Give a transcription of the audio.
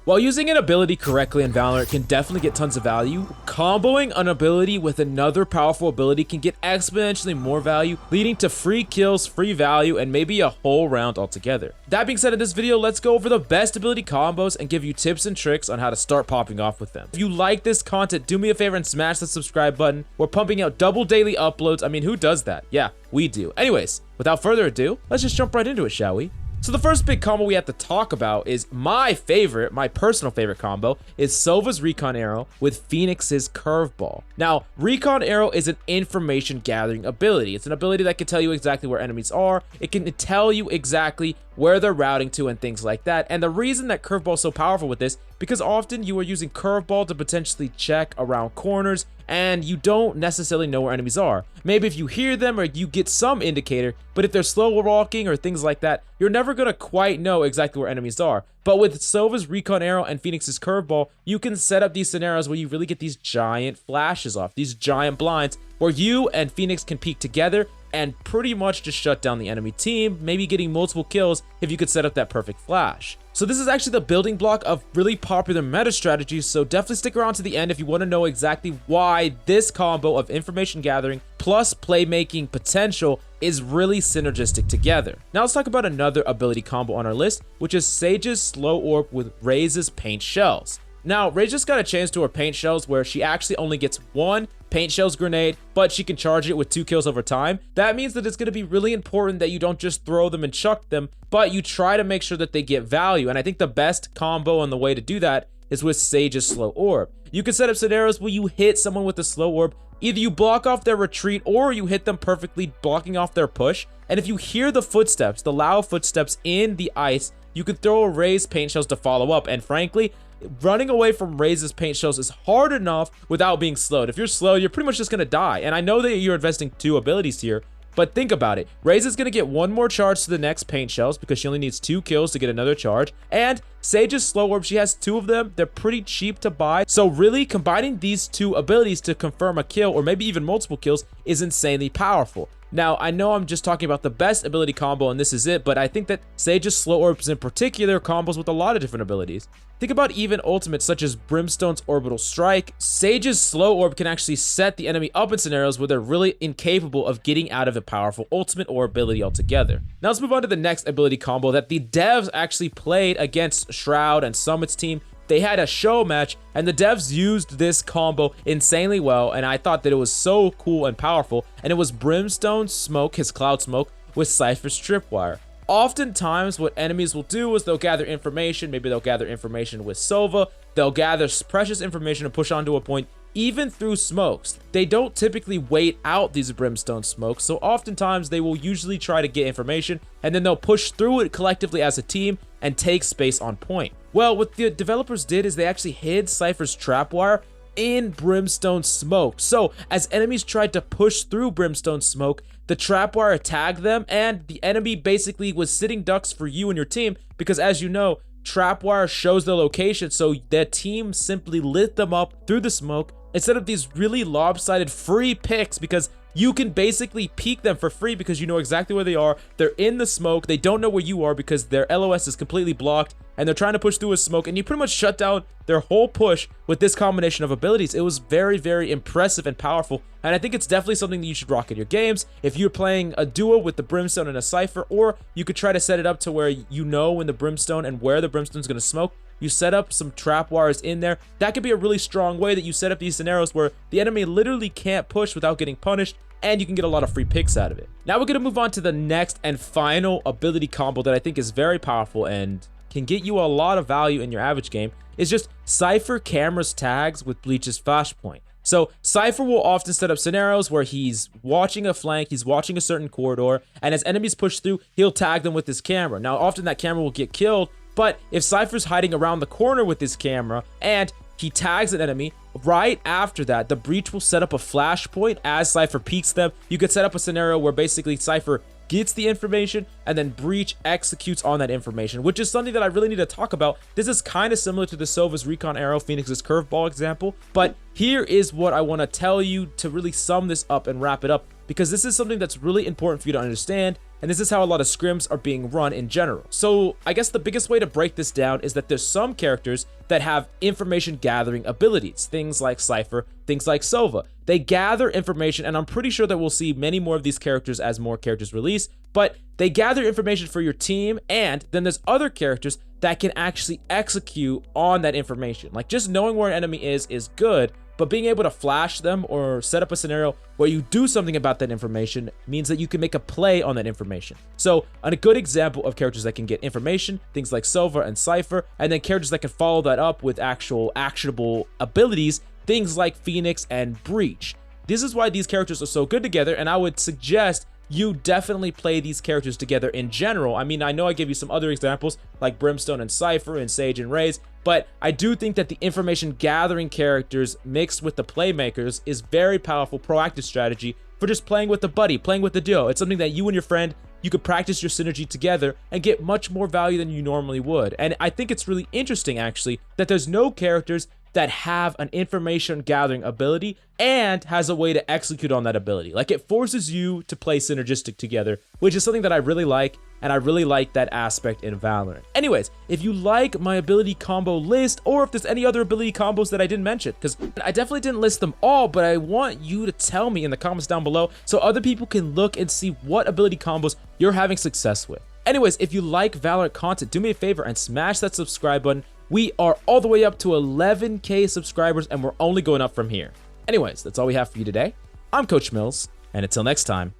While using an ability correctly in Valorant can definitely get tons of value, comboing an ability with another powerful ability can get exponentially more value, leading to free kills, free value, and maybe a whole round altogether. That being said, in this video, let's go over the best ability combos and give you tips and tricks on how to start popping off with them. If you like this content, do me a favor and smash the subscribe button. We're pumping out double daily uploads. I mean, who does that? Yeah, we do. Anyways, without further ado, let's just jump right into it, shall we? So the first big combo we have to talk about is my personal favorite combo, is Sova's Recon Arrow with Phoenix's Curveball. Now, Recon Arrow is an information gathering ability. It's an ability that can tell you exactly where enemies are. It can tell you exactly where they're routing to and things like that. And the reason that Curveball is so powerful with this, because often you are using Curveball to potentially check around corners and you don't necessarily know where enemies are. Maybe if you hear them or you get some indicator, but if they're slow walking or things like that, you're never gonna quite know exactly where enemies are. But with Sova's Recon Arrow and Phoenix's Curveball, you can set up these scenarios where you really get these giant flashes off, these giant blinds, where you and Phoenix can peek together and pretty much just shut down the enemy team, maybe getting multiple kills if you could set up that perfect flash. So this is actually the building block of really popular meta strategies, so definitely stick around to the end if you want to know exactly why this combo of information gathering plus playmaking potential is really synergistic together. Now let's talk about another ability combo on our list, which is Sage's Slow Orb with Raze's Paint Shells. Now, Raze just got a chance to her paint shells where she actually only gets one paint shells grenade, but she can charge it with 2 kills over time. That means that it's going to be really important that you don't just throw them and chuck them, but you try to make sure that they get value. And I think the best combo and the way to do that is with Sage's Slow Orb. You can set up scenarios where you hit someone with a Slow Orb. Either you block off their retreat or you hit them perfectly, blocking off their push. And if you hear the footsteps, the loud footsteps in the ice, you could throw a Raze paint shells to follow up. And frankly, running away from Raze's paint shells is hard enough without being slowed. If you're slow, you're pretty much just going to die. And I know that you're investing 2 abilities here, but think about it. Raze is going to get 1 more charge to the next paint shells because she only needs 2 kills to get another charge. And Sage's Slow Orb, she has 2 of them. They're pretty cheap to buy. So really combining these 2 abilities to confirm a kill or maybe even multiple kills is insanely powerful. Now, I know I'm just talking about the best ability combo and this is it, but I think that Sage's Slow Orbs in particular combos with a lot of different abilities. Think about even ultimates such as Brimstone's Orbital Strike. Sage's Slow Orb can actually set the enemy up in scenarios where they're really incapable of getting out of a powerful ultimate or ability altogether. Now let's move on to the next ability combo that the devs actually played against Shroud and Summit's team. They had a show match and the devs used this combo insanely well, and I thought that it was so cool and powerful, and it was Brimstone's Smoke, his Cloud Smoke, with Cypher's Tripwire. Oftentimes what enemies will do is they'll gather information. Maybe they'll gather information with Sova, they'll gather precious information and push onto a point even through smokes. They don't typically wait out these Brimstone smokes, so oftentimes they will usually try to get information and then they'll push through it collectively as a team and take space on point. Well, what the developers did is they actually hid Cypher's Trapwire in Brimstone Smoke. So as enemies tried to push through Brimstone Smoke, the Trapwire tagged them and the enemy basically was sitting ducks for you and your team because, as you know, Trapwire shows the location, so their team simply lit them up through the smoke instead of these really lopsided free picks, because you can basically peek them for free because you know exactly where they are. They're in the smoke. They don't know where you are because their LOS is completely blocked and they're trying to push through a smoke, and you pretty much shut down their whole push with this combination of abilities. It was very, very impressive and powerful, and I think it's definitely something that you should rock in your games. If you're playing a duo with the Brimstone and a Cypher, or you could try to set it up to where you know when the Brimstone and where the Brimstone's going to smoke, you set up some trap wires in there. That could be a really strong way that you set up these scenarios where the enemy literally can't push without getting punished, and you can get a lot of free picks out of it. Now we're going to move on to the next and final ability combo that I think is very powerful and can get you a lot of value in your average game. Is just Cypher Camera's tags with Bleach's Flashpoint. So Cypher will often set up scenarios where he's watching a flank, he's watching a certain corridor, and as enemies push through, he'll tag them with his camera. Now often that camera will get killed, but if Cypher's hiding around the corner with his camera and he tags an enemy, right after that, the Breach will set up a flashpoint as Cypher peeks them. You could set up a scenario where basically Cypher gets the information and then Breach executes on that information, which is something that I really need to talk about. This is kind of similar to the Sova's Recon Arrow, Phoenix's Curveball example, but here is what I want to tell you to really sum this up and wrap it up, because this is something that's really important for you to understand and this is how a lot of scrims are being run in general. So I guess the biggest way to break this down is that there's some characters that have information gathering abilities, things like Cypher, things like Sova. They gather information, and I'm pretty sure that we'll see many more of these characters as more characters release, but they gather information for your team, and then there's other characters that can actually execute on that information. Like, just knowing where an enemy is good, but being able to flash them or set up a scenario where you do something about that information means that you can make a play on that information. So a good example of characters that can get information, things like Sova and Cypher, and then characters that can follow that up with actual actionable abilities, things like Phoenix and Breach. This is why these characters are so good together, and I would suggest you definitely play these characters together in general. I mean, I know I gave you some other examples like Brimstone and Cypher and Sage and Raze, but I do think that the information gathering characters mixed with the playmakers is very powerful proactive strategy for just playing with the buddy, playing with the duo. It's something that you and your friend, you could practice your synergy together and get much more value than you normally would. And I think it's really interesting, actually, that there's no characters that have an information gathering ability and has a way to execute on that ability. Like, it forces you to play synergistic together, which is something that I really like, and I really like that aspect in Valorant. Anyways, if you like my ability combo list, or if there's any other ability combos that I didn't mention, because I definitely didn't list them all, but I want you to tell me in the comments down below so other people can look and see what ability combos you're having success with. Anyways, if you like Valorant content, do me a favor and smash that subscribe button. We are all the way up to 11K subscribers, and we're only going up from here. Anyways, that's all we have for you today. I'm Coach Mills, and until next time,